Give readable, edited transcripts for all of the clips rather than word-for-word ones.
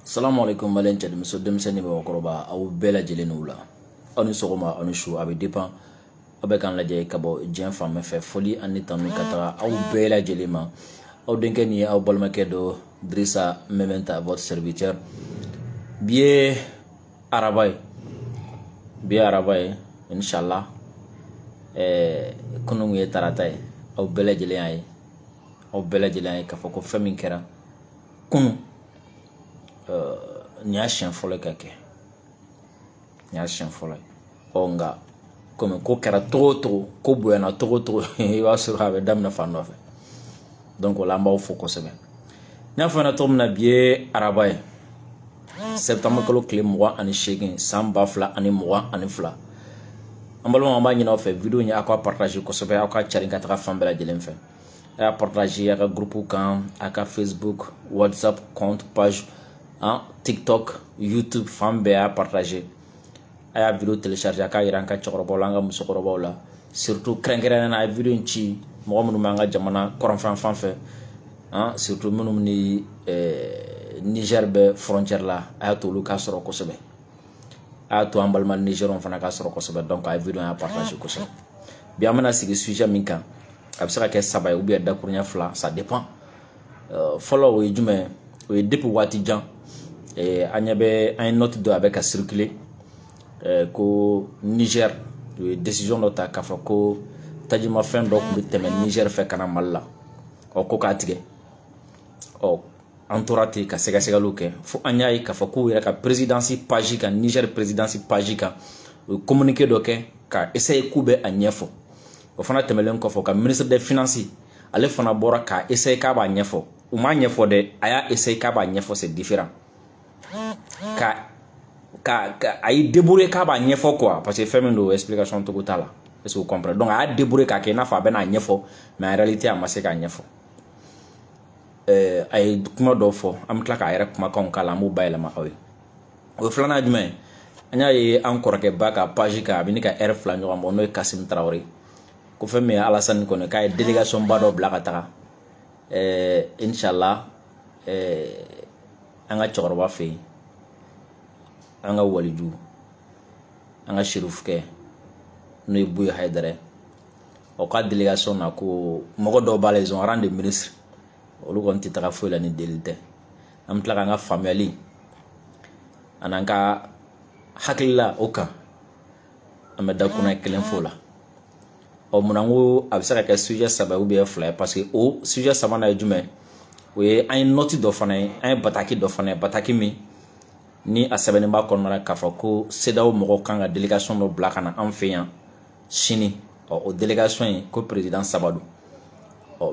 Assalamu alaikum malen cɛ muso denmisɛnnin bɛ wakɔrɔba aw bɛɛ lajɛlen n'u la aw ni sɔgɔma aw ni su a bɛ dépend aw bɛ kan lajɛ ka bɔ diɲɛ fan bɛɛ fɛ foli ani tanu ka taga aw bɛɛ lajɛlen ma aw denkɛ ni aw balimakɛ dɔ Drissa Mementa votre serviteur bi ye araba ye inshallah kunun ye tarata ye aw bɛɛ lajɛlen ye k'a fɔ ko fɛn min kɛra kunun ni y'a siɲɛ fɔlɔ ka kɛ nka komi ko kɛra togo togo ko bonyana togo togo i b'a sɔrɔ a bɛ daminɛ fan dɔ fɛ donc o la an b'aw fo kosɛbɛ n y'a fɔ ɲɛna cogo min na bi ye araba ye septembre kalo tile 28 san 2022 an balimaw an b'a ɲini aw fɛ video in aw ka partage kosɛbɛ aw ka cari ka taga fan bɛɛ lajɛlen fɛ a y'a partage a ka groupe kan a ka Facebook WhatsApp compte page TikTok YouTube fan bɛɛ y'a partage a y'a video télécharger a k'a yira an ka cɛkɔrɔbaw la an ka musokɔrɔbaw la surtout kɛrɛnkɛrɛnnen na a ye video in ci mɔgɔ minnu bɛ an ka jamana kɔrɔnfɛn fan fɛ surtout minnu ni Niger bɛ frontière la a y'a to olu ka sɔrɔ kosɛbɛ a y'a to an balima Nigériens fana ka sɔrɔ kosɛbɛ donc a ye video in partage kosɛbɛ bi an bɛna sigi sujet min kan a bɛ se ka kɛ 3 ye ou bien dakuruɲɛ 2 ça dépend fɔlɔ o ye jumɛn o ye depuis waati jan an ɲɛ bɛ an ye note dɔ a bɛ ka circuler ko Niger o ye décision dɔ ta k'a fɔ ko tajimafɛn dɔ tun bɛ tɛmɛ Niger fɛ ka na Mali la ko k'a tigɛ an tora ten ka sɛgɛsɛgɛliw kɛ fo an y'a ye k'a fɔ k'u yɛrɛ ka présidence page kan Niger présidence page kan o ye communiqué dɔ kɛ ka essayer k'u bɛ a ɲɛfɔ o fana tɛmɛlen kɔfɛ ka ministre des finances ale fana bɔra k'a essayer k'a b'a ɲɛfɔ u m'a ɲɛfɔ dɛ a y'a essayer k'a b'a ɲɛfɔ c'est différent a y'i débrouiller k'a b'a ɲɛfɔ quoi parce que fɛn min don explication togo t'a la est-ce que vous comprenez donc a y'a débrouiller k'a kɛ i n'a fɔ a bɛna ɲɛfɔ mais en réalité a ma se k'a ɲɛfɔ a ye kuma dɔw fɔ an bɛ tila k'a yɛrɛ kumakanw k'a la an b'o bayɛlɛma aw ye o ye filanan jumɛn ye an y'a ye an kɔrɔkɛ ba ka page kan a bɛ ne ka heure 2 ɲɔgɔn bɔ n'o ye Kassim Traoré ko fɛn min ye Alassane kɔni k'a ye délégation ba dɔ bila ka taga inshallah an ka cɛkɔrɔba fɛ yen an ka waliju an ka sherifukɛ n'o ye Buya Haidara o ka délégation na ko mɔgɔ dɔw b'a la ils ont rang de ministre olu kɔni tɛ taga foyi la ni deli tɛ an bɛ tila k'an ka faamuyali an'an ka hakilila o kan an bɛ da kunna kelen fo la munna ko a bɛ se ka kɛ sujet 3 ou bien 2 ye parce que o sujet 3nan ye jumɛn o ye an ye note dɔ fana ye an ye bataki dɔ fana ye bataki min ni a sɛbɛnnen b'a kɔnɔna na k'a fɔ ko CEDEAO mɔgɔw kan ka délégation dɔ bila ka na an fɛ yan sini o délégation in ko président saba don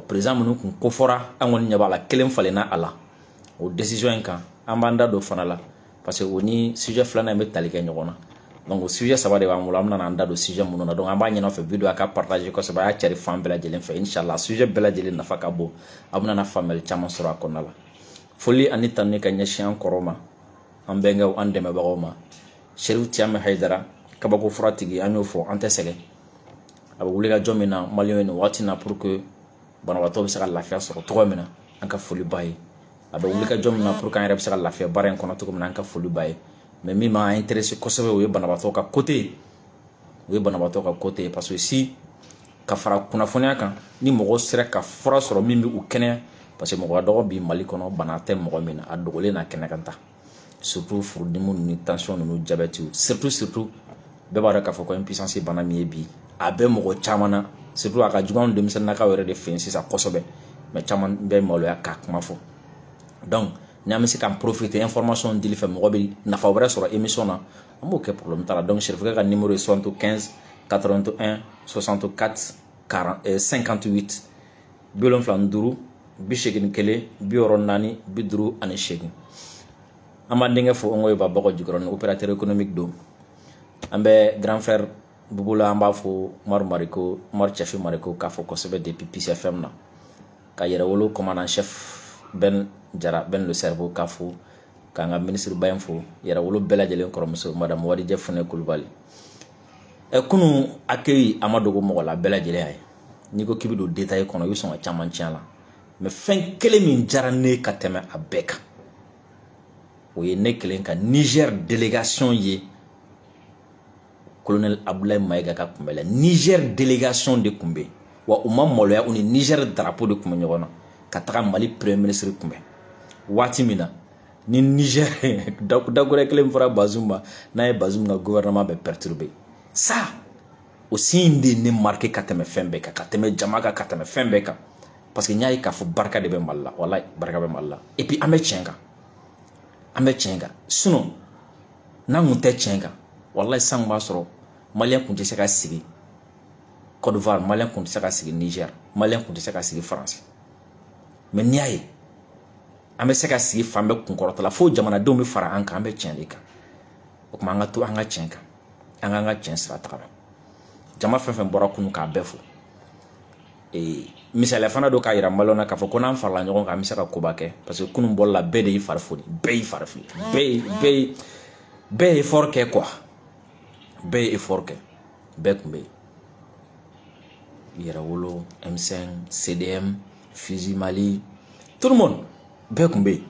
président minnu kun kofɔra an kɔni ɲɛ b'a la kelen falenna a la o décision in kan an b'an da don fana la parce que o ni sujet 2nan in bɛ tali kɛ ɲɔgɔn na donc o sujet 3 de b'an bolo an bɛna an da don sujet minnu na donc an b'a ɲin'aw fɛ video a ka partage kosɛbɛ a y'a cari fan bɛɛ lajɛlen fɛ inshallah sujet bɛɛ lajɛlen nafa ka bon a bɛna faamuyali caman sɔrɔ a kɔnɔna la foli ani tanu ka ɲɛsin an kɔrɔw ma an bɛnkɛw an dɛmɛbagaw ma Cherif Thiamé Haidara kabako fura tigi an y'o fɔ an tɛ sɛgɛn a bɛ wuli ka jɔ min na maliyɛnw ye nin waati na pour que banabaatɔ bɛ se ka lafiya sɔrɔ cogo min na an ka foli b'a ye a bɛ wuli ka jɔ min na pour que an yɛrɛ bɛ se ka lafiya baara in kɔnɔ cogo min na an ka foli b'a ye mais min m'an intéressé kosɛbɛ o ye banabaatɔ ka côté parce que si ka fara kunnafoniya kan ni mɔgɔw sera ka fura sɔrɔ min bɛ u kɛnɛya parce que mɔgɔ dɔgɔ bi Mali kɔnɔ bana tɛ mɔgɔ min na a dogolen n'a kɛnɛ kan ta surtout furudimi ni tension ninnu diabète surtout bɛɛ b'a dɔn k'a fɔ ko impuissance bana min ye bi a bɛ mɔgɔ caman na surtout a ka jugu anw denmisɛnninnakaw yɛrɛ de fɛ yen sisan kosɛbɛ mais caman bɛ maloya k'a kuma fɔ donc ni an bɛ se k'an profiter information dili fɛ mɔgɔ bɛ nafa wɛrɛ sɔrɔ émission na an b'o kɛ problème t'a la donc Cherifukɛ ka numéro ye 75 81 64 58 75 81 64 58 an b'an denkɛ fo Ongo Yeba Bɔgɔ Jikɔrɔni opérateur économique don an bɛ grand frère Bubula an b'a fo Umaru Cɛfi Mariko k'a fɔ kosɛbɛ depuis PCFM na ka yɛrɛwolo commandant chef Ben Jara Ben le cerveau k'a fo k'an ka ministre ba in fo yɛrɛwolo bɛɛ lajɛlen kɔrɔmuso madame Warijɛ Funɛ Kulubali kunun accueil a ma dogo mɔgɔ la bɛɛ lajɛlen y'a ye n'i ko k'i bɛ don détail kɔnɔ i bɛ sɔn ka caman tiɲɛ a la mais fɛn kelen min diyara ne ka tɛmɛ a bɛɛ kan o ye ne kelen ka Niger délégation ye colonel Abdoulaye Maïga ka kunbɛ la. Niger délégation de tun bɛ yen wa u ma maloya u ni Niger drapeau de tun bɛ ɲɔgɔn na ka taga Mali premier ministre kunbɛ waati min na ni Niger dakura kelen fɔra Bazoum ma n'a ye Bazoum ka gouvernement bɛ perturber ça aussi de ne marqué ka tɛmɛ fɛn bɛɛ kan ka tɛmɛ jama kan ka tɛmɛ fɛn bɛɛ kan parce que n y'a ye k'a fɔ barika de bɛ Mali la wallahi barika bɛ Mali la et puis an bɛ tiɲɛ kan an bɛ tiɲɛ kan sinon n'an kun tɛ tiɲɛ kan wallahi san b'a sɔrɔ maliyɛn kun tɛ se ka sigi Côte d'Ivoire, maliyɛn kun tɛ se ka sigi Niger, maliyɛn kun tɛ se ka sigi France. Mais n'i y'a ye an bɛ se ka sigi fan bɛɛ kunkɔrɔta la fo jamanadenw bɛ fara an kan an bɛ tiɲɛ de kan o tuma an ka to an ka tiɲɛ kan an k'an ka tiɲɛ sira taga jama fɛn fɛn bɔra kunun k'a bɛɛ fo misaliya fana dɔ k'a yira maliyɛnw na k'a fɔ ko n'an farala ɲɔgɔn kan an bɛ se ka koba kɛ parce que kunun bɔli la bɛɛ de y'i fari foni bɛɛ y'i fari fili bɛɛ ye effort kɛ quoi bɛɛ ye effort kɛ bɛɛ tun bɛ yen Yɛrɛwolo M5 CDM Fusi Mali tout le monde bɛɛ tun bɛ yen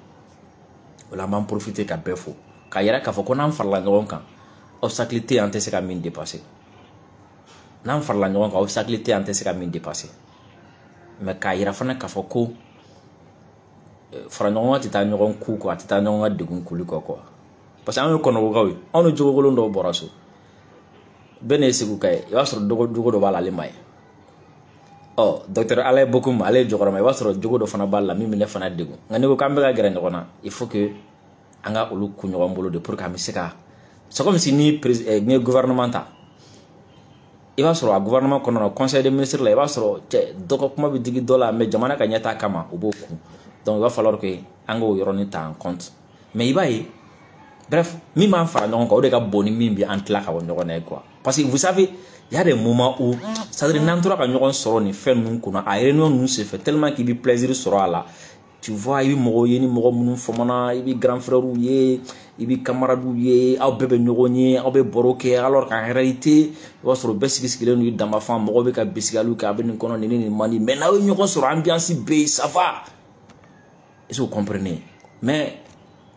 o la an b'an profiter ka bɛɛ fo k'a yira k'a fɔ ko n'an farala ɲɔgɔn kan obstacle tɛ yen an tɛ se ka min dépasser n'an farala ɲɔgɔn kan obstacle tɛ yen an tɛ se ka min dépasser mais k'a yira fana k'a fɔ ko fara ɲɔgɔn kan tɛ taa ɲɔgɔn ku kɔ a tɛ taa ɲɔgɔn ka degun koli kɔ quoi parce que an ye kɔnɔbɔkaw ye anw ni jogokolon dɔw bɔra so bɛɛ ne ye Segu ka ye i b'a sɔrɔ jogo dɔ b'a la ale ma ye docteur Alain Bokoum ale ye jɔkɔrɔma i b'a sɔrɔ jogo dɔ fana b'a la min bɛ ne fana degun nka n'i ko k'an bɛ ka gɛrɛ ɲɔgɔn na il faut que an ka olu ku ɲɔgɔn bolo de pour que an bɛ se ka c'est comme si ni ye gouvernement ta i b'a sɔrɔ a gouvernement kɔnɔ na conseil des ministres la i b'a sɔrɔ dɔ ka kuma bɛ digi dɔ la mais jamana ka ɲɛtaa kama u b'o kun donc il va falloir que an k'o yɔrɔnin ta en compte mais i b'a ye bref min b'an fara ɲɔgɔn kan o de ka bon ni min bɛ an tila ka bɔ ɲɔgɔn na ye quoi parce que vous savez il y a des moments où c'est-à-dire n'an tora ka ɲɔgɔn sɔrɔ nin fɛn ninnu kunna a réunion ninnu senfɛ tellement qu'il bɛ plaisir sɔrɔ a la tu vois i bɛ mɔgɔw ye ni mɔgɔ minnu fɔmana i bɛ grand frères ye i bɛ camarades ye aw bɛɛ bɛ ɲɔgɔn ye aw bɛ baro kɛ alors qu'en réalité i b'a sɔrɔ bɛɛ sigi-sigilen don i dama fan mɔgɔw bɛ ka bisigaliw kɛ a bɛ nin kɔnɔ nin man di mais n'aw ye ɲɔgɔn sɔrɔ ambiance bɛ yen ça va est-ce que vous comprenez mais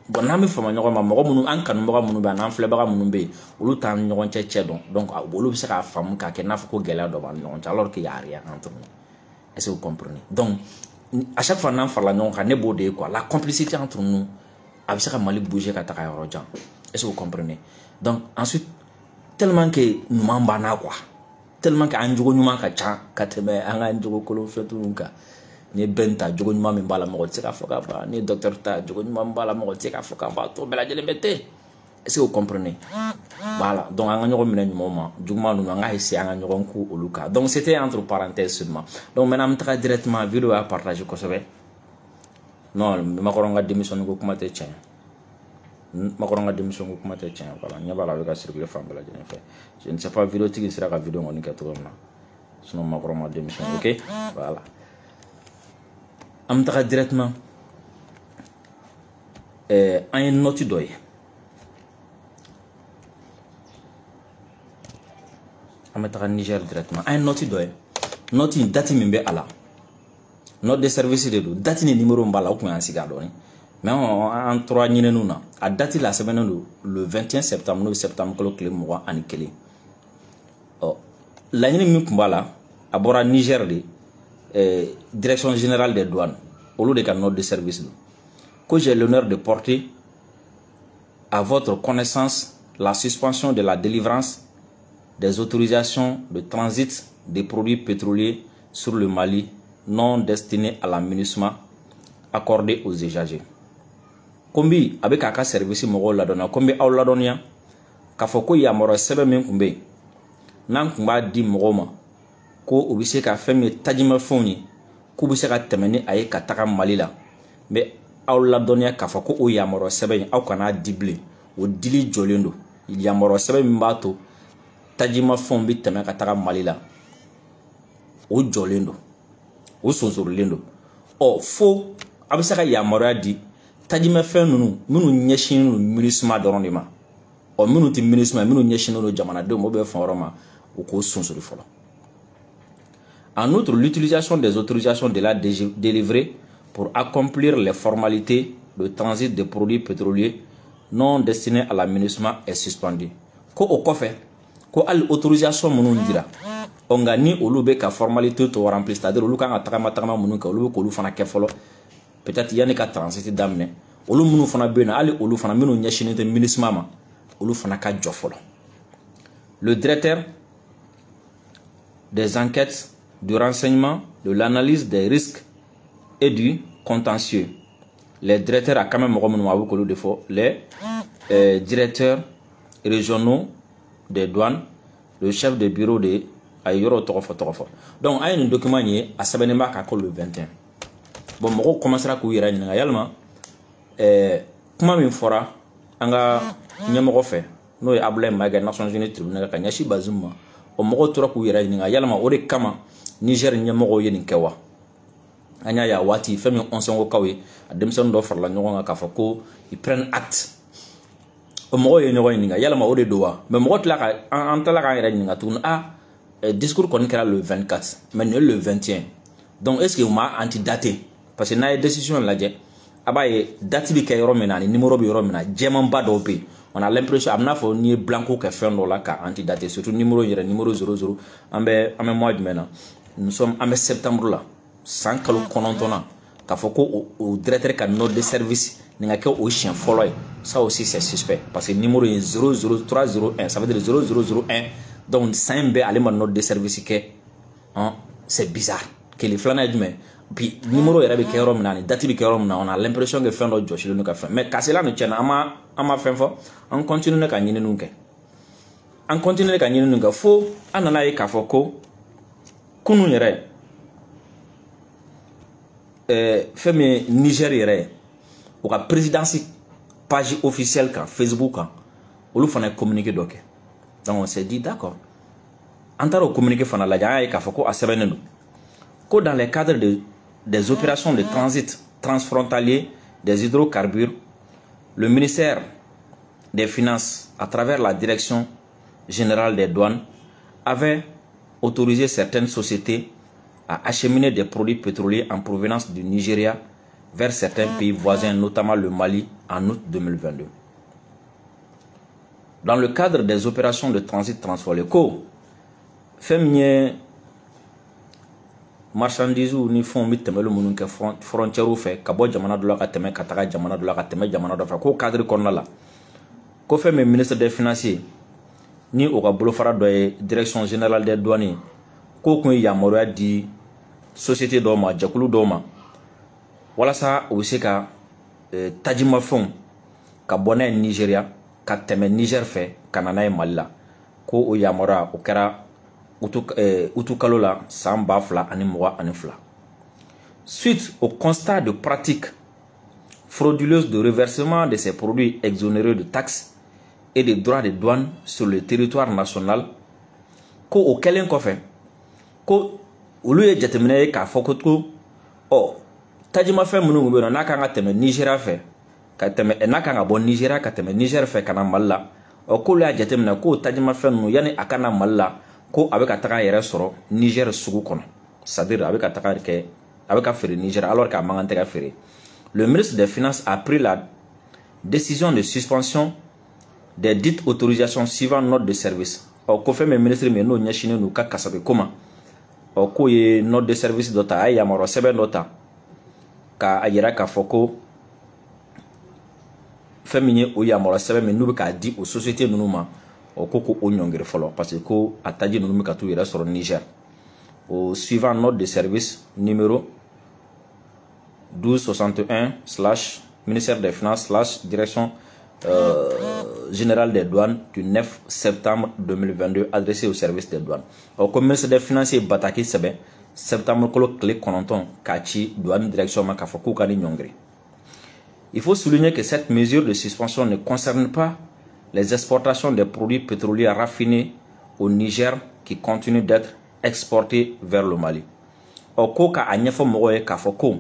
bon n'an bɛ fama ɲɔgɔn ma mɔgɔ minnu an kanubaga minnu bɛ yen n'an filɛbaga minnu bɛ yen olu t'an ni ɲɔgɔn cɛ dɔn donc olu bɛ se k'a faamu k'a kɛ n'a fɔ ko gɛlɛya dɔ b'an ni ɲɔgɔn cɛ alors qu'il y a rien entre nous est-ce que vous comprenez donc à chaque fois n'an farala ɲɔgɔn kan ne b'o de ye quoi la complicité entre nous a bɛ se ka Mali bouger ka taga yɔrɔ jan est-ce que vous comprenez donc ensuite tellement que ɲuman b'an na quoi tellement que an jogo ɲuman ka ca ka tɛmɛ an ka jogo kolon fɛntigiw kan ni bɛn ta jogo ɲuman min b'a la mɔgɔ tɛ se ka fɔ ka ban ni docteur ta jogo ɲuman b'a la mɔgɔ tɛ se ka fɔ ka ban tɔ bɛɛ lajɛlen bɛ ten est-ce que vous comprenez voilà donc an ka ɲɔgɔn minɛ ɲumanw ma juguman ninnu an ka essayer an ka ɲɔgɔn ku olu kan donc c'était entre parenthèses seulement donc maintenant an bɛ taga directement vidéo y'a partager kosɛbɛ non Makɔrɔ ka démission ko kuma tɛ tiɲɛ Makɔrɔ ka démission ko kuma tɛ tiɲɛ voilà ɲɛ b'a la a bɛ ka circuler fan bɛɛ lajɛlen fɛ je ne sais pas vidéo tigi sera ka vidéo kɔni kɛ cogo min na sinon Makɔrɔ ma démission ok voilà an bɛ taga directement an ye note dɔ ye an bɛ taga Niger directement an ye note dɔ ye note in date min bɛ a la note de service de don date ni numéro min b'a la o tun y'an sigi a dɔɔni mais an tora ɲininiw na a date la sɛbɛnnen don le 21 septembre n'o ye septembre kalo tile 21 laɲini min tun b'a la a bɔra Niger de direction générale des douanes olu de ka note de service don que j'ai l'honneur de porter à votre connaissance la suspension de la délivrance des autorisations de transit des produits pétroliers sur le Mali non destinés à l'aménagement accordés aux usagers. Kombi avec un service mɔgɔw ladɔnniya kombi aw ladɔnniya k'a fɔ ko yamaruya sɛbɛn min tun bɛ yen n'an tun b'a di mɔgɔw ma ko u bɛ se ka fɛn min ye tajimafɛnw ye k'u bɛ se ka tɛmɛ ni a ye ka taga Mali la mais aw ladɔnniya k'a fɔ ko o yamaruya sɛbɛn in aw kana di bilen o dili jɔlen don yamaruya sɛbɛn min b'a to tajimafɛnw bɛ tɛmɛ ka taga Mali la o jɔlen don o sonsorilen don fo a bɛ se ka yamaruya di tajimafɛn ninnu minnu ɲɛsinnen don MINUSMA dɔrɔn de ma minnu tɛ MINUSMA minnu ɲɛsinnen don jamanadenw o bɛ fan wɛrɛ ma o k'o sonsori fɔlɔ. En outre, l'utilisation des autorisations de la délivrée pour accomplir les formalités de transit des produits pétroliers non destinés à l'aménagement est suspendu. Ko o kɔfɛ ko hali autorisation minnu dira nka ni olu bɛ ka formalité tɔ remplir c'est-à-dire olu kan ka tagama minnu kɛ olu bɛ k'olu fana kɛ fɔlɔ peut-être yanni ka transit daminɛ olu minnu fana bɛ yen nɔ hali olu fana minnu ɲɛsinnen tɛ MINUSMA ma olu fana ka jɔ fɔlɔ. Le directeur des enquêtes, du renseignement, de l'analyse des risques et du contentieux. Les directeurs à quand même les directeurs régionaux des douanes, le chef de bureau de Ayoro Torofo. Donc, il y a un document qui est à Sabenema le 21. Bon, je commencera à courir également. Comment il fera anga nyamoro fait no ya abla maga Nations Unies tribunal ka nyashi bazuma o mogo tora ku yera ninga yalama o de kama Niger nyamoro ye ninkewa anya ya wati femi onsongo kawe ademson do farla nyonga ka fa ko ils prennent acte o mogo ye nyonga ninga yalama o de dowa mais mogo tla ka antala ka yera ninga tun discours kon kera le 24 mais le 21 donc est-ce que ma antidaté parce que na décision la je abaye date bi kay romena ni numéro bi romena djemam ba do be on a l'impression amna fo ni blanco que fait là ka antidaté surtout numéro 00 ambe mois de maintenant nous sommes en septembre là sans que le konontona ka fo ko au directeur ka note de service ni nga ke au chien follow ça aussi c'est suspect parce que numéro 00301 ça veut dire 0001 donc 5 b aller ma note de service que hein c'est bizarre que les flana du mais puis numéro est avec Kérom nani date bi Kérom na on a l'impression que fin do Josh le ka fin mais cela ne tient ama fin fo on continue ka nyine nunke on continue ka nyine nunka fo anana e ka fo ko kunu yere femme Niger yere o ka présidence page officielle ka Facebook ka olu fana communiquer doké donc on s'est dit d'accord antaro communiquer fana la ja e ka fo ko asebenenu ko dans les cadres des opérations de transit transfrontalier des hydrocarbures, le ministère des Finances, à travers la Direction générale des douanes, avait autorisé certaines sociétés à acheminer des produits pétroliers en provenance du Nigeria vers certains pays voisins, notamment le Mali, en août 2022. Dans le cadre des opérations de transit transfrontalier, marchandises ou ni font mit temelo munun ke frontière fait ka bo jamana do la ka teme ka taga jamana do la ka teme jamana do fa ko cadre konna la ko fait mes ministre des financiers ni o ka bolo fara do direction générale des douanes ko kun ya moroya di société do ma jakulu do ma wala sa o se ka tajima fon ka bona Nigeria ka teme Niger fait kanana Mali la ko o ya mora o kera Utukalola Samba Fla Animoa Anifla. Suite au constat de pratiques frauduleuses de reversement de ces produits exonérés de taxes et de droits de douane sur le territoire national, ko o kelen ko fait ko olu ye jatemine ka fokoto o tajima fe munu ngbe na ka teme Nigeria fe ka teme na ka bon Nigeria ka teme Niger fe kana malla o ko la jatemine ko tajima fe nu yani akana malla ko avec attaquer yere soro Niger sugu kono c'est-à-dire avec attaquer avec affaire Niger alors qu'à mangante affaire le ministre des Finances a pris la décision de suspension des dites autorisations suivant note de service au ko fait mes ministres mais no nyashine no ka kasabe comment au ko ye note de service dota ay yamaro sebe nota ka ayira ka foko féminin o yamaro sebe mais nous ka dit aux sociétés nunuma au koko onyongere folo parce que ko ataji nunu ka tu yera sur Niger au suivant note de service numéro 1261 / ministère des Finances / direction générale des douanes du 9 septembre 2022 adressé au service des douanes au commerce des financiers bataki sebe septembre kolo clé kononton kachi douane direction makafoku kani nyongre. Il faut souligner que cette mesure de suspension ne concerne pas les exportations des produits pétroliers raffinés au Niger qui continuent d'être exportés vers le Mali. Oko ka anyefo moye ka foko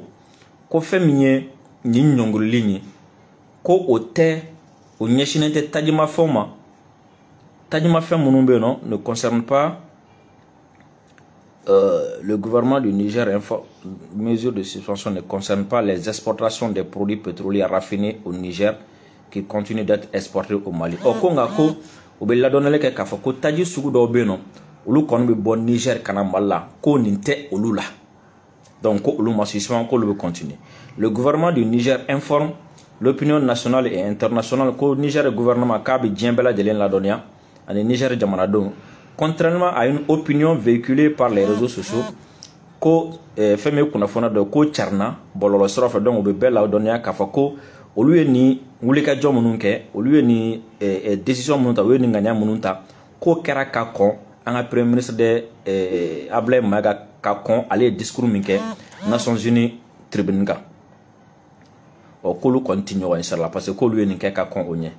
ko feminye ni nyonguli ni ko ote o nyeshinente tajima fema munumbe non ne concerne pas le gouvernement du Niger informe mesures de suspension ne concernent pas les exportations des produits pétroliers raffinés au Niger qui continuent d'être exportés au Mali. Au Congo, au Beladonele ke kafa ko taji sugu do beno olu kon be bon Niger kana malla ko ninte olu la. Donc olu ma suspension ko le continuer. Le gouvernement du Niger informe l'opinion nationale et internationale que le Niger gouvernement kabi djembela de la donia ani Niger jamanado contrairement à une opinion véhiculée par les réseaux sociaux ko feme kuna fona de ko charna bololo sorofa donc be bela donia kafa ko olu ni wulika jom mununke olu ni décision mununta olu ni nganya mununta ko kera ka kon anga premier ministre de Ablay Maga ka kon aller discours minke Nations Unies tribunal au Kolu continue inchallah parce que Kolu est ka kon onye.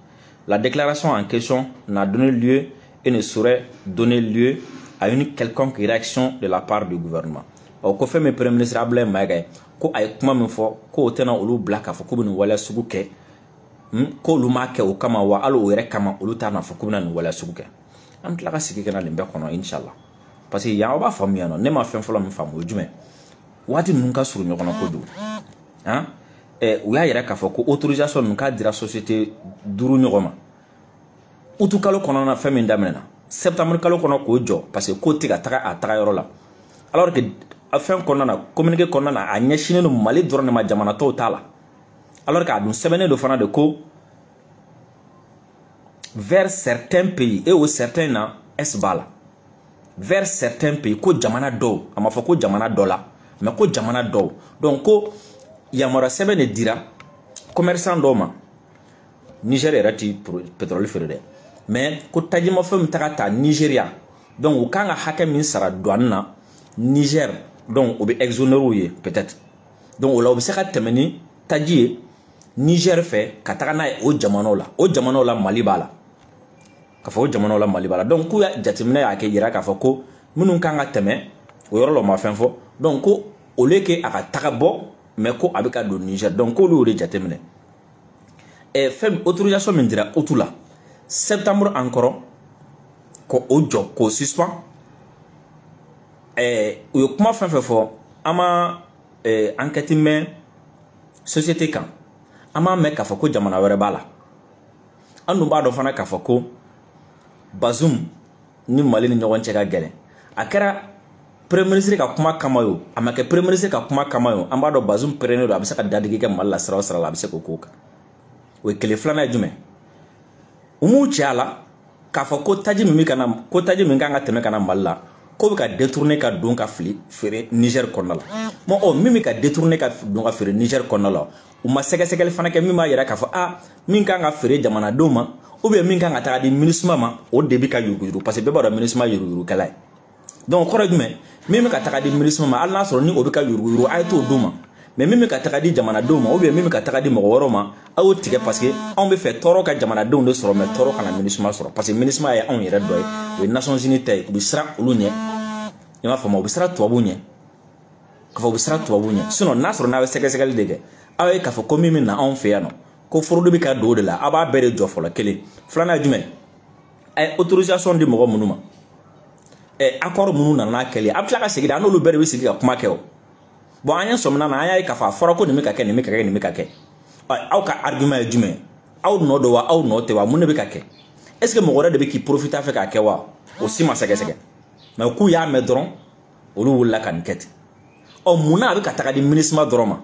La déclaration en question n'a donné lieu et ne saurait donner lieu à une quelconque réaction de la part du gouvernement. Au ko fait mes premier ministre Ablay Maga ko ay kuma min fo ko tena olu black afo ko bin wala sugu ke ko lu ma ke o kama wa alo o yere kama olu ta na fo ko bin wala sugu ke am tla ka sigi kana lembe kono inshallah parce que ya ba famu ya no ne ma fen fo la mi famu jume wati nun ka suru nyokono ko du hein o ya yere ka fo ko autorisation nun ka dira société duru nyogoma utu kalo kono na femi ndamena septembre kalo kono ko jo parce que ko tiga taga a taga yoro la alors que afin konana communiquer konana a nyeshine no Mali drone ma jamana to tala alors que adun sebene do fana de ko vers certains pays et au certains na esbala vers certains pays ko jamana do ama fa ko jamana dola mais ko jamana do donc ko yamara sebene dira commerçant do ma Niger erati pétrole ferré mais ko tajima fam takata Nigeria donc kanga hakem min sara douane Niger donc on be exonéré peut-être donc on a se ka temeni taji Niger fait kataka na o jamano la Mali bala ka fo jamano la Mali bala donc ku ya jatimina ya ke yira ka fo ko munun kanga teme o yoro lo ma fen fo donc ko o leke aka taka bo mais ko abika do Niger donc ko lo re jatimina et fem autorisation min dira otula septembre encore ko ojo ko suspend o kuma fɛn fɛn fɔ an ma enquête mɛn société kan an m'a mɛn k'a fɔ ko jamana wɛrɛ b'a la an dun b'a dɔn fana k'a fɔ ko Bazoum ni Mali ni ɲɔgɔn cɛ ka gɛlɛn a kɛra premier ministre ka kuma kama yo a ma kɛ premier ministre ka kuma kama yo an b'a dɔn Bazoum pɛrɛnnen don a bɛ se ka dadigi kɛ Mali la sira o sira la a bɛ se k'o k'o kan o ye kelen filanan ye jumɛn u m'u cɛ a la k'a fɔ ko taji min kan ka tɛmɛ ka na Mali la ko ka détourner ka don ka fili fere Niger kɔnɔna la mo o mimi ka détourner ka don ka fere Niger kɔnɔna la u ma sɛgɛsɛgɛli fana kɛ min b'a yira k'a fɔ min kan ka fere jamanadenw ma ou bien min kan ka taga di MINUSMA ma o de bi ka yuruguyurugu parce que bɛɛ b'a dɔn MINUSMA yuruguyurugukɛla ye donc kɔrɔ ye jumɛn min bɛ ka taga di MINUSMA ma hali n'a sɔrɔ ni o bɛ ka yuruguyurugu a ye t'o d'o ma mais min bɛ ka taga di jamanadenw ma ou bien min bɛ ka taga di mɔgɔ wɛrɛw ma a y'o tigɛ parce que anw bɛ fɛ tɔɔrɔ ka jamanadenw de sɔrɔ mais tɔɔrɔ kana MINUSMA sɔrɔ parce que MINUSMA ye anw yɛrɛ dɔ ye o ye Nations Unies ta ye u bɛ siran olu ɲɛ i m'a faamu u bɛ siran tubabuw ɲɛ k'a fɔ u bɛ siran tubabuw ɲɛ sinon n'a sɔrɔ n'a bɛ sɛgɛsɛgɛli de kɛ aw ye k'a fɔ ko min bɛ na anw fɛ yan nɔ ko forode bɛ ka don o de la a b'a bɛɛ de jɔ fɔlɔ kelen filanan ye jumɛn a ye autorisation di mɔgɔ minnu ma accord minnu nana n'a kɛli a bɛ tila ka segin an n'olu bɛɛ de bɛ sigi ka kuma kɛ o bon an ye sɔmina na an y'a ye k'a fɔ a fɔra ko nin bɛ ka kɛ nin bɛ ka kɛ nin bɛ ka kɛ aw ka argument ye jumɛn aw nɔ don wa aw nɔ tɛ wa mun de bɛ ka kɛ est ce que mɔgɔ wɛrɛ de bɛ k'i profiter a fɛ k'a kɛ wa o si ma sɛgɛsɛgɛ mais k'u y'a mɛn dɔrɔn olu wulila ka nin kɛ ten ɔ munna a bɛ ka taga di MINUSMA dɔrɔn ma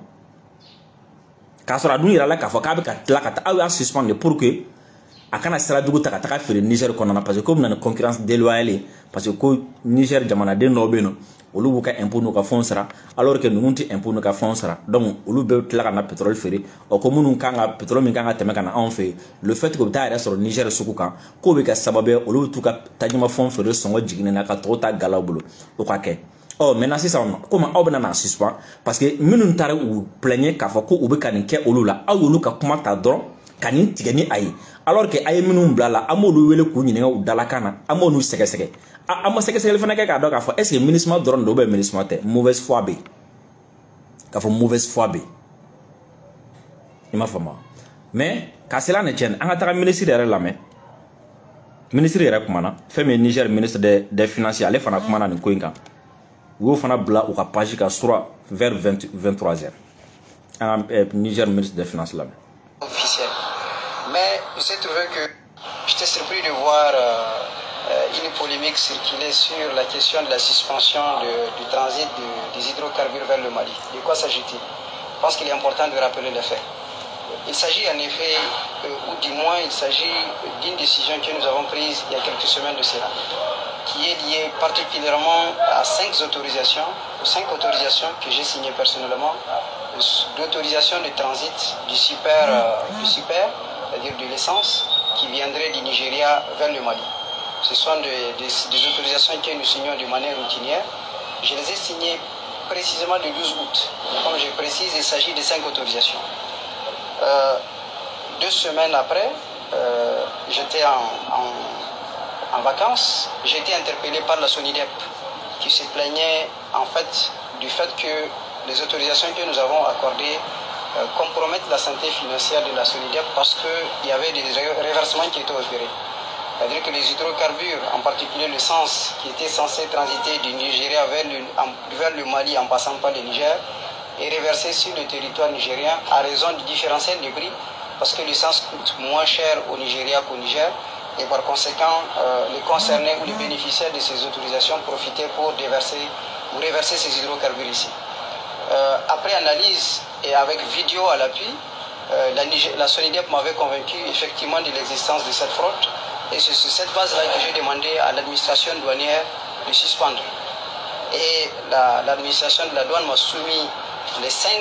k'a sɔrɔ a dun yira la k'a fɔ k'a bɛ ka tila ka taa aw y'a suspendre pour que a kana sira jugu ta ka taga feere Niger kɔnɔna na parce que ko bɛ na ni concurrence déloyale parce que ko Niger jamanaden dɔw bɛ yen nɔ olu b'u ka impôt n'u ka fɛnw sara alors que ninnu tɛ impôt n'u ka fɛnw sara donc olu bɛ tila ka na pétrole feere ɔ ko minnu kan ka pétrole min kan ka tɛmɛ ka na anw fɛ yen le fait que u bɛ taa yɛrɛ sɔrɔ Niger sugu kan k'o bɛ kɛ sababu ye olu bɛ t'u ka tajimafɛnw feere sɔngɔ jiginnen na ka tɔw ta galaw bolo o ka kɛ ɔ maintenant sisan komi aw bɛna na suspend parce que minnu taara u plaignent k'a fɔ ko u bɛ ka nin kɛ olu la aw y'olu ka kuma ta dɔrɔn ka nin tigɛ ni a ye alors que a ye minnu bila la an b'olu wele k'u ɲininka u dalakan na an b'olu sɛgɛsɛgɛ an ma sɛgɛsɛgɛli fana kɛ k'a dɔn k'a fɔ est ce que MINUSMA dɔrɔn de don ou bien MINUSMA tɛ mauvaise foi bɛ yen k'a fɔ mauvaise foi bɛ yen i m'a faamu mais k'a sela nin cɛn an ka taga ministre yɛrɛ lamɛn ministre yɛrɛ kumana fɛn min ye Niger ministre des finances ale fana kumana nin ko in kan Où on a bla ou à page qui sera vers 23h. Niger ministre des Finances là. Officiel. Mais il s'est trouvé que j'étais surpris de voir une polémique circuler sur la question de la suspension du transit des hydrocarbures vers le Mali. De quoi s'agit-il? Je pense qu'il est important de rappeler les faits. Il s'agit en effet, ou du moins il s'agit d'une décision que nous avons prise il y a quelques semaines de cela, qui est liée particulièrement à 5 autorisations que j'ai signées personnellement, d'autorisation de transit du super, c'est-à-dire de l'essence, qui viendrait du Nigeria vers le Mali. Ce sont des autorisations que nous signons de manière routinière. Je les ai signées précisément le 12 août. Comme je précise, il s'agit de 5 autorisations. 2 semaines après, j'étais en vacances, j'ai été interpellé par la SONIDEP qui se plaignait en fait du fait que les autorisations que nous avons accordées compromettent la santé financière de la SONIDEP parce qu'il y avait des reversements qui étaient opérés. C'est-à-dire que les hydrocarbures, en particulier l'essence qui était censé transiter du Nigeria vers le Mali en passant par le Niger, est reversé sur le territoire nigérien à raison du différentiel de prix parce que l'essence coûte moins cher au Nigeria qu'au Niger et par conséquent les concernés ou les bénéficiaires de ces autorisations profitaient pour déverser ou reverser ces hydrocarbures ici. Après analyse et avec vidéo à l'appui, la SONIDEP m'avait convaincu effectivement de l'existence de cette fraude et c'est sur cette base-là que j'ai demandé à l'administration douanière de suspendre. Et l'administration de la douane m'a soumis les 5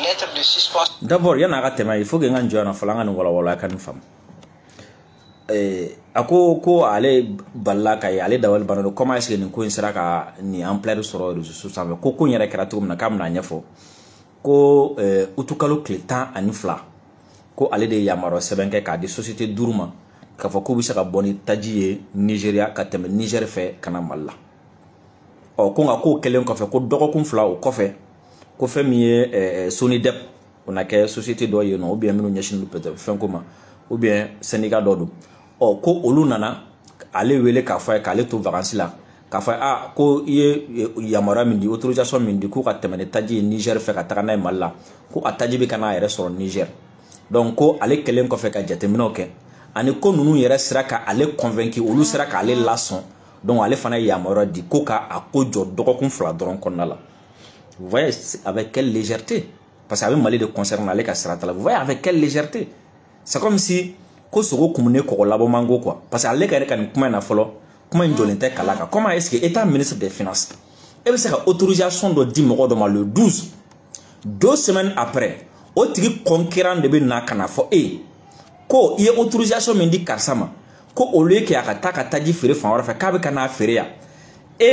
lettres de suspension. D'abord, il faut que nous ayons ako ko ale balla kay ale dawal banano comment est-ce que ni ko insera ka ni en plein sur réseaux sociaux ko nyere karatu na kam na nyafo ko utukalo kletan anifla ko ale de yamaro sebenke ka di société duruma ka fa ko bi saka boni tajiye Nigeria ka tem Niger fe kana malla o ko nga ko kelen ko fe ko dogo kun fla o ko fe mi SONIDEP on a que société do yeno ou bien minu nyashin lu peut-être fen ko ma ou bien Sénégal dodo o ko olu nana ale wele ka fa ka ale to vacances la ka fa ko ye yamara min di autorisation min di ko ka temene taji Niger fe ka taga na malla ko ataji be kana yere soro Niger donc ko ale kelen ko fe ka jatemino ke ani ko nunu yere sira ka ale convaincu olu sira ka ale lason donc ale fana yamara di ko ka akojo dokokun fla doron konnala. Vous voyez avec quelle légèreté, parce qu'avec Mali de concernant ale ka sira tala, vous voyez avec quelle légèreté. C'est comme si ko sogo kumune ko labo mango quoi parce que ale ka kan kuma na folo kuma njolente kalaka. Comment est-ce que état ministre des finances et bien c'est autorisation de 10 mois de le 12 2 semaines après au tigi conquérant de na kana fo ko y autorisation mindi karsama ko au lieu que aka taka taji fere fa wara fa ka be kana fere ya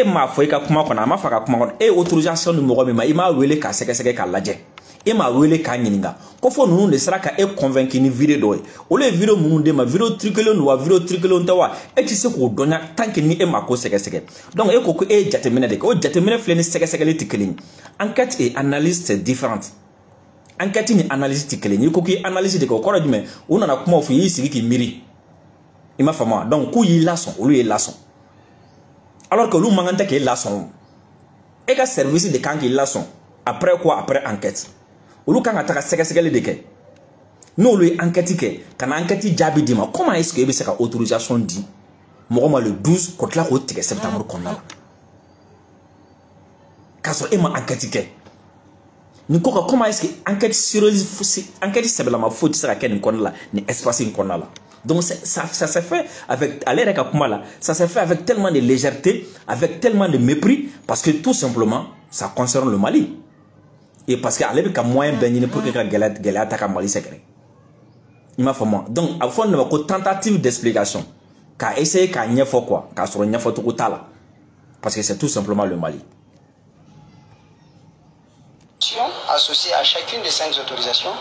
ma fo ka kuma ko na ma fa ka kuma ko autorisation numéro me ma ima wele ka seke ka laje et ma wele ka nyininga ko fo nunu le sera ka convaincu ni vidéo do o le vidéo munu de ma vidéo tricolore no vidéo tricolore ntawa ti se ko donya tanke ni ma ko seke donc ko ko jatemene de ko jatemene fleni seke le tikelin enquête et analyse c'est différente enquête ni analyse tikelin ko ki analyse de ko ko djume una na kuma fu yi sigi ki miri ima fama donc ko yi lason o yi lason alors que lu mangante ke lason et ka service de kan ki lason après quoi après enquête olu kan ka taga sɛgɛsɛgɛli de kɛ n'olu ye enquête kɛ kana enquête jaabi di ma comment est-ce que e bɛ se ka autorisation di mɔgɔ ma le 12 ko tila k'o tigɛ septembre kɔnɔna la k'a sɔrɔ e ma enquête kɛ ni ko ka comment est-ce que enquête sérieuse enquête sɛbɛlama foyi tɛ se ka kɛ nin kɔnɔna la ni espace in kɔnɔna la donc ça s'est fait avec ale yɛrɛ ka kuma la ça s'est fait avec tellement de légèreté avec tellement de mépris parce que tout simplement ça concerne le Mali. Et parce qu'il y a moyen de pour que la attaque à Mali secret. Il m'a fait moi. Donc, à fond, il y a une tentative d'explication. Qu'a essayé qu'à n'y faut quoi. Qu'a sur n'y faut tout là. Parce que c'est tout simplement le Mali. Associée à chacune des 5 autorisations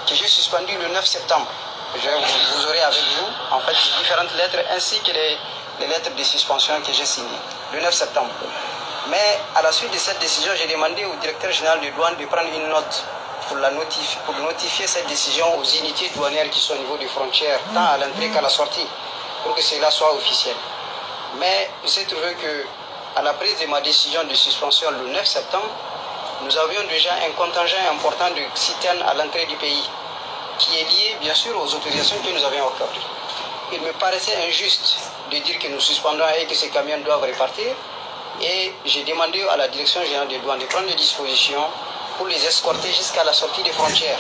que j'ai suspendues le 9 septembre. Vous aurez avec vous, en fait, les différentes lettres ainsi que les lettres de suspension que j'ai signées le 9 septembre. Mais à la suite de cette décision, j'ai demandé au directeur général de douane de prendre une note pour notifier cette décision aux unités douanières qui sont au niveau des frontières, tant à l'entrée qu'à la sortie, pour que cela soit officiel. Mais il s'est trouvé que à la prise de ma décision de suspension le 9 septembre, nous avions déjà un contingent important de citernes à l'entrée du pays, qui est lié bien sûr aux autorisations que nous avions accordées. Il me paraissait injuste de dire que nous suspendons et que ces camions doivent repartir, et j'ai demandé à la direction générale des douanes de prendre des dispositions pour les escorter jusqu'à la sortie des frontières.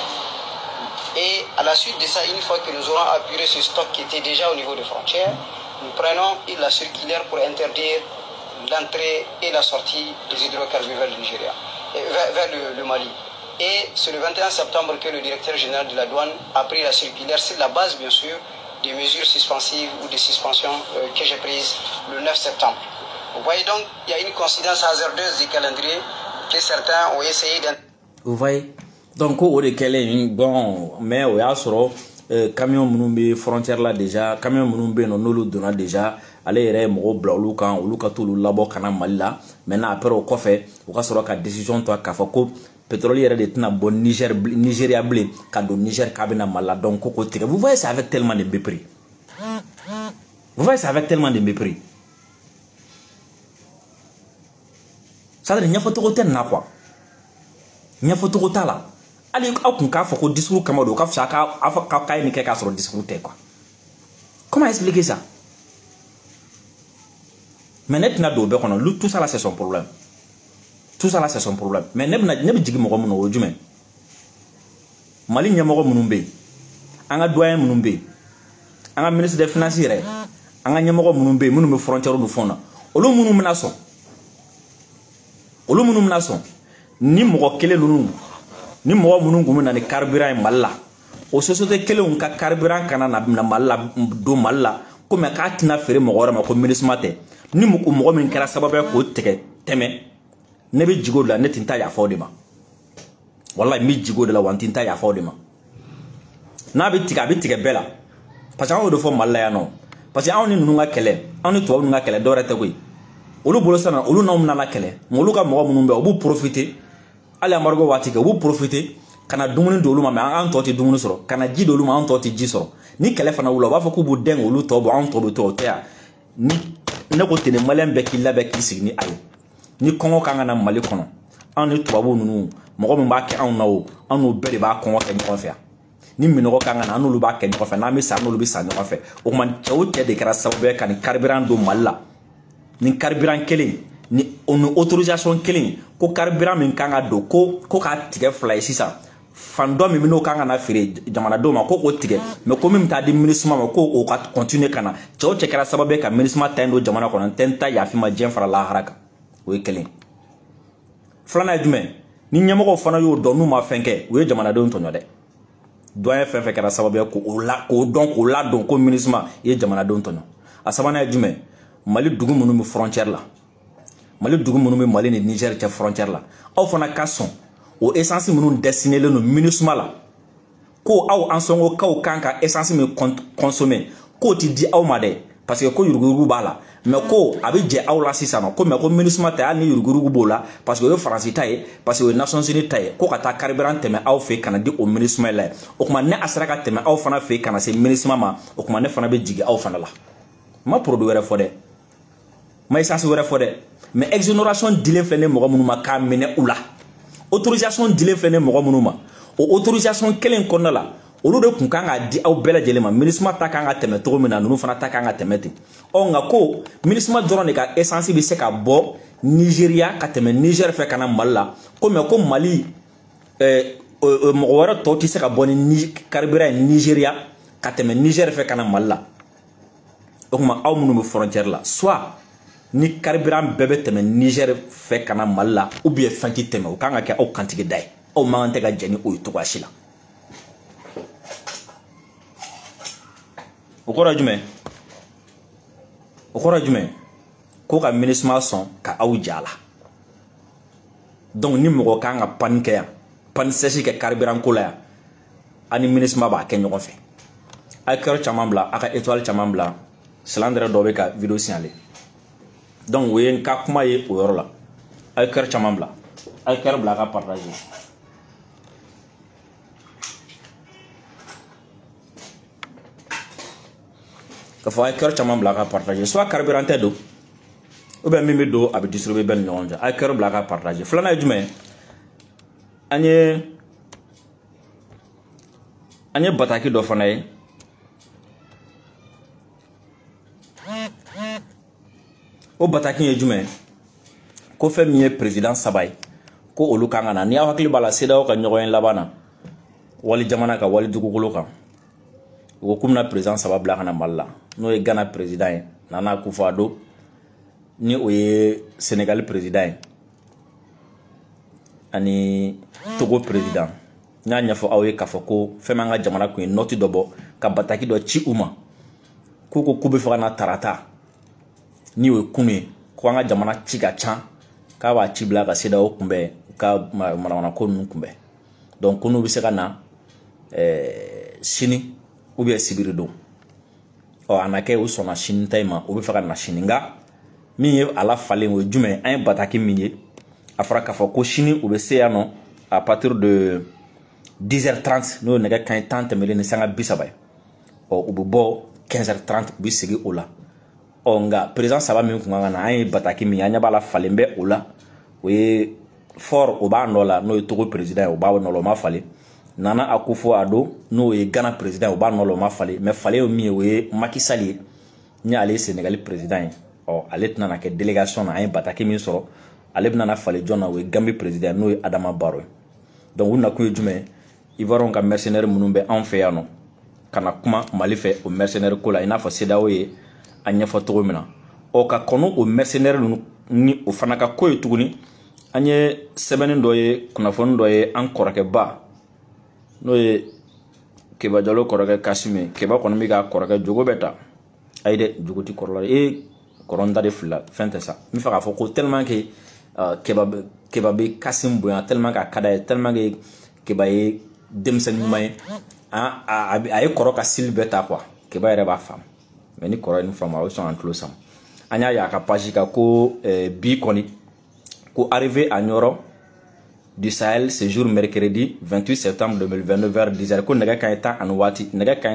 Et à la suite de ça, une fois que nous aurons apuré ce stock qui était déjà au niveau des frontières, nous prenons la circulaire pour interdire l'entrée et la sortie des hydrocarbures vers le Nigeria, vers le Mali. Et c'est le 21 septembre que le directeur général de la douane a pris la circulaire sur la base, bien sûr, des mesures suspensives ou des suspensions que j'ai prises le 9 septembre. Vous voyez donc, il y a une coïncidence hasardeuse du calendrier que certains ont essayé d'intégrer. Vous voyez? Donc, au décalé, bon, mais au yasoro, camion mounumbe frontière là déjà, camion mounumbe non nous donna déjà, aller yere mo bla olukan oluka tout le labo kana malila, maintenant après au coffre, au cas soro ka décision toi ka fako pétrole yere de tina bon Nigeria blé, ka do Niger kabina mala donc koko tire. Vous voyez ça avec tellement de mépris. Vous voyez ça avec tellement de mépris. Ça veut dire n'y a photo côté na quoi. N'y a photo côté là. Allez, on a fait un discours comme on a fait un discours. Comment expliquer ça? Mais tout ça là c'est son problème. Tout ça là c'est son problème. Mais ne dit que mon jumeau. Mali n'y a pas de un doyen Mounumbe, un ministre des Finances, un Yamoro Mounumbe, Mounumbe frontière du fond. Olo Mounoumenason. Olo Mounoumenason. Ni Mokele Nounou. Ni mɔgɔ minnu kun bɛ na ni carburant ye Mali la o société kelenw ka carburant kana na Mali la don Mali la komi k'a tɛna feere mɔgɔ wɛrɛ ma ko MINUSMA tɛ ni mɔgɔ min kɛra sababu ye k'o tigɛ tɛmɛ ne bɛ jigin o de la ne tɛ n ta yafa o de ma walahi n bɛ jigin o de la wa n tɛ n ta yafa o de ma n'a bɛ tigɛ a bɛ tigɛ bɛɛ la parce que an y'o de fɔ Mali la yan nɔ parce que anw ni ninnu ka kɛlɛ anw ni tubabu ninnu ka kɛlɛ dɔwɛrɛ tɛ koyi olu bolo sisan olu n'anw bɛna kɛlɛ nka olu ka mɔgɔ minnu bɛ yen u b'u profiter. Allez embargo waati kɛ u b'u profiter kana dumuni d'olu ma mais an tɔ tɛ dumuni sɔrɔ kana ji d'olu ma an tɔ tɛ ji sɔrɔ ni kɛlɛ fana wula u b'a fɔ k'u b'u dɛn olu tɔ bɔ an tɔ bɛ to o tɛ yan ni ne ko ten maliyɛn bɛɛ k'i labɛn k'i sigi ni a ye ni kɔngɔ kan ka na Mali kɔnɔ an ni tubabu ninnu mɔgɔ min b'a kɛ anw na o an n'u bɛɛ de b'a kɔngɔ kɛ ɲɔgɔn fɛ yan ni minɔgɔ kan ka na an n'olu b'a kɛ ɲɔgɔn fɛ n'an bɛ sa an n'olu bɛ sa ɲɔgɔn fɛ o tuma cɛ o cɛ de kɛra sababu ye ka nin carburant don Mali la nin carburant kelen ni autorisation kelen ko carburant min kan ka don ko k'a tigɛ fila ye sisan fan dɔ min n'o kan ka na feere jamanadenw ma ko k'o tigɛ mais ko min bɛ taa di MINUSMA ma ko o ka continuer ka na cɛ o cɛ kɛra sababu ye ka MINUSMA ta in don jamana kɔnɔ n tɛ n ta yafi ma diɲɛ fara lahara kan o ye kelen filanan ye jumɛn ni ɲɛmɔgɔw fana y'o dɔn n'u ma fɛn kɛ u ye jamanadenw tɔɲɔ dɛ doyen fɛn fɛn kɛra sababu ye k'o dɔn k'o ladon ko MINUSMA ye jamanadenw tɔɲɔ a sabanan ye jumɛn Mali dugu minnu bɛ frontière la Mali dugu minnu bɛ Mali ni Niger cɛ frontière la aw fana ka sɔn o essence minnu destiné len don MINUSMA la ko aw an sɔnko kaw kan ka essence min consommer k'o ti di aw ma dɛ parce que ko yuruguyurugu b'a la mais ko a bɛ jɛ aw la sisan nɔ ko mais ko MINUSMA ta hali ni yuruguyurugu b'o la parce que o ye Faransi ta ye parce que o ye Nations Unies ta ye ko ka taa carburant tɛmɛ aw fɛ ka na di o MINUSMA la o kuma ne a sera ka tɛmɛ aw fana fɛ ka na se MINUSMA ma o kuma ne fana bɛ jigin aw fana la ma produit wɛrɛ fɔ dɛ ma essence wɛrɛ fɔ dɛ mais exonération dilen filɛ ne mɔgɔ minnu ma k'a minɛ u la autorisation dilen filɛ ne mɔgɔ minnu ma o autorisation kelen kɔnɔna la olu de kun kan ka di aw bɛɛ lajɛlen ma MINUSMA ta kan ka tɛmɛ cogo min na ninnu fana ta kan ka tɛmɛ ten nka ko MINUSMA dɔrɔn de ka essence bɛ se ka bɔ Nigeria ka tɛmɛ Niger fɛ ka na Mali la ko mais ko Mali mɔgɔ wɛrɛ tɔw tɛ se ka bɔ ni carburant ye Nigeria ka tɛmɛ Niger fɛ ka na Mali la o kuma aw minnu bɛ frontière la soit ni carburant bɛɛ bɛ tɛmɛ Niger fɛ ka na Mali la ou bien fɛn tɛ tɛmɛ o kan ka kɛ aw kantigi da ye aw man kan tɛ ka jɛn ni o ye cogoya si la o kɔrɔ ye jumɛn o kɔrɔ ye jumɛn ko ka MINUSMA sɔn ka aw ja la donc ni mɔgɔ kan ka panne kɛ yan panne sèche kɛ carburant ko la yan ani MINUSMA b'a kɛ ɲɔgɔn fɛ a ye cœur caman bila a ka étoile caman bila silandɛrɛ dɔ bɛ ka vidéo signalé donc o ye n ka kuma ye o yɔrɔ la a ye cœur caman bila a ye cœur bila a ka partager k'a fɔ a ye cœur caman bila a ka partager soit carburant tɛ don ou bien min do a bɛ distribuer bɛɛ ni ɲɔgɔn cɛ a ye kɛyɔrɔ bila a ka partager filanan ye jumɛn an ye bataki dɔ fana ye o bataki ye jumɛn ko fɛn min ye président saba ye ko olu kan ka na ni aw hakili b'a la CEDEAO ka ɲɔgɔn ye laban na wali jamana ka wali dugukolo kan o ko bɛna président saba bila ka na Mali la n'o ye Ghana président ye Nana Akufo-Addo ni o ye Sénégal président ye ani Togo président n y'a ɲɛfɔ aw ye k'a fɔ ko fɛn min an ka jamana kun ye nɔti dɔ bɔ ka bataki dɔ ci u ma k'u ko k'u bɛ fɛ ka na tarata ni o ye kunu ye ko an ka jamana ci ka ca k'a b'a ci bila ka CEDEAO kunbɛn ka manamana ko ninnu kunbɛn donc ko n'u bɛ se ka na sini ou bien sibiri don a na kɛ u sɔnna sini ta in ma u bɛ fɛ ka na sini nka min ye a lafalen o ye jumɛn an ye bataki min ye a fɔra k'a fɔ ko sini u bɛ se yan nɔ à partir de 10h30 n'o ye nɛgɛ kanɲɛ 10 tɛmɛlen ni sanga 30 ye u bɛ bɔ 15h30 u bɛ segin o la nka président saba min kun kan ka na an ye bataki min ye an ɲɛ b'a la falen bɛ o la o ye fort o b'a nɔ la n'o ye Togo président ye o b'a nɔ la o ma falen Nana Akufo-Addo n'o ye Ghana président ye o b'a nɔ la o ma falen mais falen ye min ye o ye Macky Sall ye ni ale ye Sénégal président ye ale tɛna na kɛ délégation na an ye bataki min sɔrɔ ale bɛna na falen jɔn na o ye Gambie président n'o ye Adama Barrow ye donc u nakun ye jumɛn Ivoiriens ka mercenaires minnu bɛ anw fɛ yan nɔ ka na kuma Mali fɛ o mercenaires ko la i n'a fɔ CEDEAO ye a ɲɛfɔ cogo min na ka kɔnɔ o mercenaires ninnu ni o fana ka ko ye tuguni an ye sɛbɛnni dɔ ye kunnafoni dɔ ye an kɔrɔkɛba n'o ye Keba Jalo kɔrɔkɛ Kasimi Keba kɔni bɛ ka kɔrɔkɛ jogo bɛ ta ayi dɛ jogo ti kɔrɔla kɔrɔnta de filila fɛn tɛ sa n bɛ fɛ k'a fɔ ko tellement que Keba bɛ Kasimi bonya tellement que a ka d'a ye tellement que Keba ye denmisɛnnin ɲuman ye a ye kɔrɔ ka sili bɛɛ ta quoi Keba yɛrɛ b'a faamu mais ni kɔrɔ ye nin faamu a bɛ sɔn ka tulo sama an y'a ye a ka page kan ko bi kɔni ko arrivé à Nioro du Sahel ce jour mercredi 28 septembre 2022 vers 10h ko nɛgɛ kanɲɛ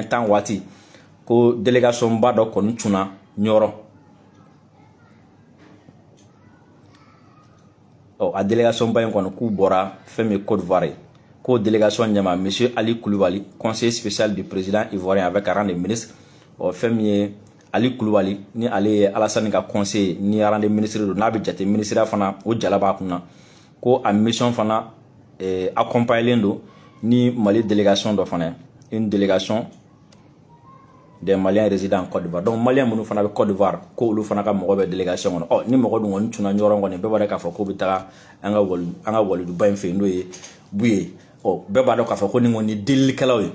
10 waati ko délégation ba dɔ kɔni cunna Nioro a délégation ba in kɔni k'u bɔra fɛn min ye Côte d'Ivoire ko délégation ɲɛma monsieur Ali Koulibaly conseiller spécial du président ivoirien avec rang de ministre fɛn min ye Ali Koulibaly ni ale ye Alassane ka conseiller ni rang de ministre don n'a bɛ jate ministère fana o jala b'a kunna ko a mission fana accompagné do ni Mali délégation dɔ fana une délégation des Maliens résidant en Côte d'Ivoire donc Maliens minnu fana bɛ Côte d'Ivoire ko olu fana ka mɔgɔ bɛ délégation kɔnɔ ni mɔgɔ dun kɔni cunna ɲɔgɔn kɔni bɛɛ b'a dɔn k'a fɔ k'u bɛ taga an ka waliduba in fɛ yen n'o ye Buye bɛɛ b'a dɔn k'a fɔ ko ni kɔni delilikɛlaw ye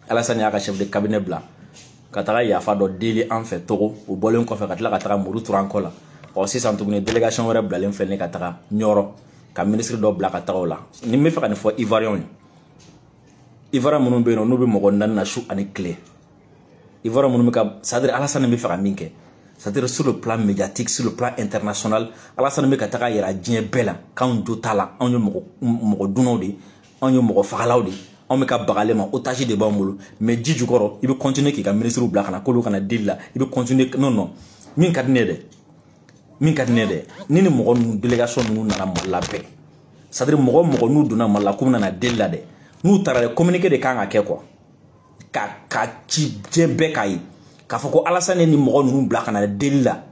Alassane y'a ka chef de cabinet bila ka taga yafa dɔ deli an fɛ Togo o bɔlen kɔfɛ ka tila ka taga Muru Ture an kɔ la sisan tuguni délégation wɛrɛ bilalen filɛ ne ka taga Nioro ka ministre dɔ bila ka taga o la ni n bɛ fɛ ka nin fɔ Ivoiriens ye Ivoiriens minnu bɛ yen nɔ n'u bɛ mɔgɔ naani na su ani tile Ivoiriens minnu bɛ ka c'est-à-dire Alassane bɛ fɛ ka min kɛ c'est-à-dire sur le plan médiatique sur le plan international Alassane bɛ ka taga yira diɲɛ bɛɛ la k'anw jo t'a la anw ye mɔgɔ dunnaw de anw ye mɔgɔ fagalaw de anw bɛ ka bagale ma otage de b'anw bolo mais ji jukɔrɔ i bɛ continuer k'i ka ministre bila ka na k'olu kana deli la i bɛ continuer non min ka di ne ye dɛ min ka di ne ye dɛ ni mɔgɔ ninnu délégation ninnu nana Mali la bɛɛ c'est-à-dire mɔgɔ n'u donna Mali la k'u nana deli la dɛ n'u taara dɛ communiqué de kan ka kɛ quoi ka ci diɲɛ bɛɛ k'a ye k'a fɔ ko Alassane ni mɔgɔ ninnu bila ka na deli la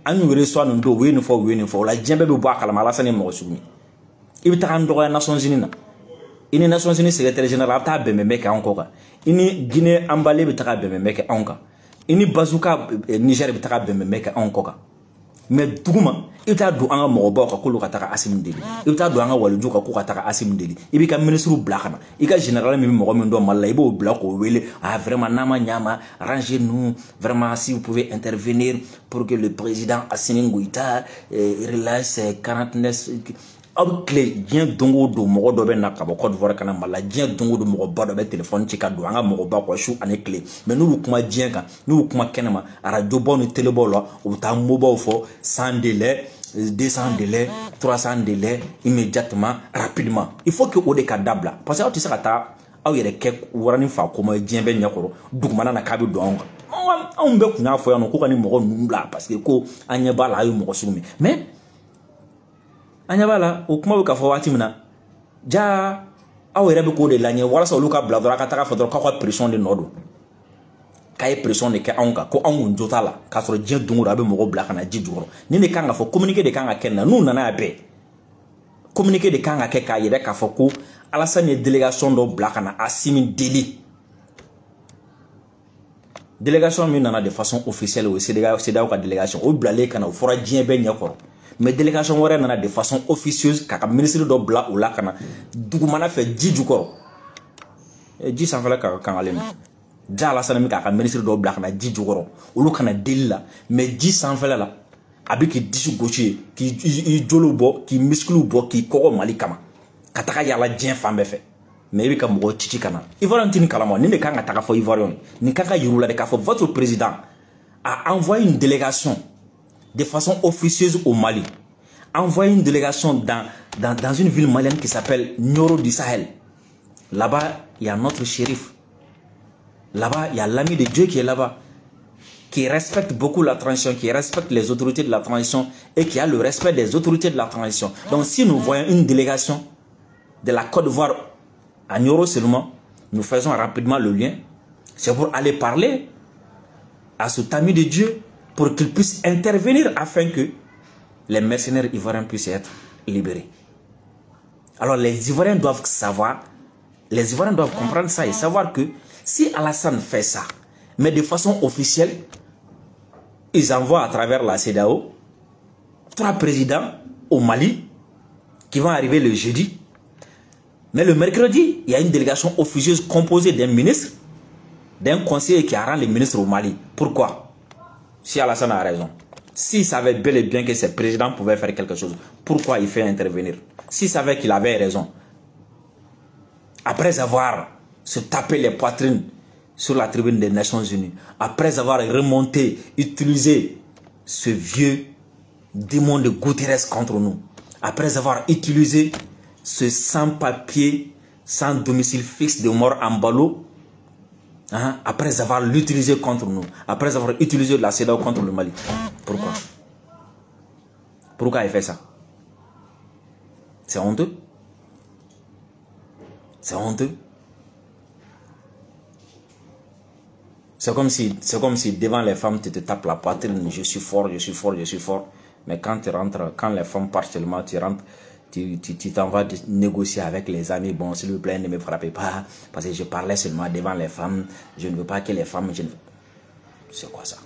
an y'u reçoit nin don u ye nin fɔ o la diɲɛ bɛɛ bɛ bɔ a kalama Alassane ye mɔgɔ sugu min i bɛ taga an dɔgɔya Nations Unies na i ni Nations Unies secrétaire général a bɛ taa bɛnbɛnbɛn kɛ anw kɔ kan i ni Guinée Ambale bɛ taga bɛnbɛnbɛn kɛ anw kan i ni Bazooka Niger bɛ taga bɛnbɛnbɛn kɛ anw kɔ kan mais duguma i bɛ taa don an ka mɔgɔbaw kan k'olu ka taga Assimi deli i bɛ taa don an ka walijuw kan k'u ka taga Assimi deli i b'i ka ministre bila ka na i ka général min bɛ mɔgɔ min dɔn Mali la i b'o bila k'o wele vraiment n'a ma ɲa ma arrangez-nous vraiment si vous pouvez intervenir pour que le président Assimi Goïta relâche 49 aw bɛ tile diɲɛ don o don mɔgɔ dɔ bɛ na ka bɔ Côte d'Ivoire ka na Mali la diɲɛ don o don mɔgɔba dɔ bɛ téléphone ci ka don an ka mɔgɔba kɔ su ani tile mais n'u kuma diɲɛ kan n'u kuma kɛnɛma arajobaw ni telebaw la u bɛ taa mobaw fɔ 100 délais 200 délais 300 délais immédiatement rapidement il faut que o de ka dabila parce que aw tɛ se ka taa aw yɛrɛ kɛ waranin fa kɔma diɲɛ bɛ ɲɛkɔrɔ dugumana na k'a bɛ don anw kan on be kuna fo ya no ko ka ni mo nula parce que ko anya bala ayo mo sumi mais anya bala o kuma ka fo wati mina ja aw yɛrɛ bɛ ko de laɲɛ walasa olu ka bila dɔrɔn a ka taga fɔ dɔrɔn k'aw ka pression de nɔ don k'a ye pression de kɛ anw kan ko anw kun jo t'a la k'a sɔrɔ diɲɛ don o don a bɛ mɔgɔw bila ka na ji jukɔrɔ ni de kan ka fɔ communiqué de kan ka kɛ nin na n'u nana yan bɛɛ communiqué de kan ka kɛ k'a yɛrɛ k'a fɔ ko Alassane ye délégation dɔ bila ka na Assimi Deli délégation min nana de façon officielle o ye CEDEAO ka délégation o bilalen ka na o fɔra diɲɛ bɛɛ ɲɛkɔrɔ mais délégation wɛrɛ nana de façon officieuse k'a ka ministre dɔ bila o la ka na dugumana fɛ ji jukɔrɔ ji sanfɛla ka kangalen ja Alassane min k'a ka ministre dɔ bila ka na ji jukɔrɔ olu kana deli la mais ji sanfɛla la a bɛ k'i disi gosi k'i joliw bɔ k'i muscles bɔ k'i kɔgɔ Mali kama ka taga yala diɲɛ fan bɛɛ fɛ mais i bɛ ka mɔgɔ cici ka na Ivoirien tɛ nin kalama nin de kan ka taga fɔ Ivoirien nin kan ka yir'u la de k'a fɔ votre président a envoyé une délégation de façon officieuse au Mali, envoyé une délégation dans une ville malienne qui s'appelle Nioro du Sahel. Là-bas, il y a notre shérif. Là-bas, il y a l'ami de Dieu qui est là-bas, qui respecte beaucoup la transition, qui respecte les autorités de la transition et qui a le respect des autorités de la transition. Donc, si nous voyons une délégation de la Côte d'Ivoire à Nioro seulement, nous faisons rapidement le lien. C'est pour aller parler à cet ami de Dieu pour qu'il puisse intervenir afin que les mercenaires ivoiriens puissent être libérés. Alors les Ivoiriens doivent savoir, les Ivoiriens doivent comprendre ça et savoir que si Alassane fait ça, mais de façon officielle, ils envoient à travers la CEDEAO 3 présidents au Mali qui vont arriver le jeudi. Mais le mercredi, il y a une délégation officieuse composée d'un ministre, d'un conseiller qui rend les ministres au Mali. Pourquoi? Si Alassane a raison, s'il savait bel et bien que ses présidents pouvaient faire quelque chose, pourquoi il fait intervenir? S'il savait qu'il avait raison, après avoir se tapé les poitrines sur la tribune des Nations Unies, après avoir remonté, utilisé ce vieux démon de Guterres contre nous, après avoir utilisé ce sans-papier, sans domicile fixe de mort en ballot, hein, après avoir l'utilisé contre nous, après avoir utilisé la CEDEAO contre le Mali. Pourquoi? Pourquoi il fait ça? C'est honteux. C'est honteux. C'est comme si devant les femmes tu te tapes la poitrine, je suis fort, je suis fort, je suis fort. Mais quand tu rentres, quand les femmes partent seulement, tu rentres, tu t'en vas négocier avec les amis. Bon, s'il vous plaît, ne me frappez pas, parce que je parlais seulement devant les femmes. Je ne veux pas que les femmes... C'est quoi ça?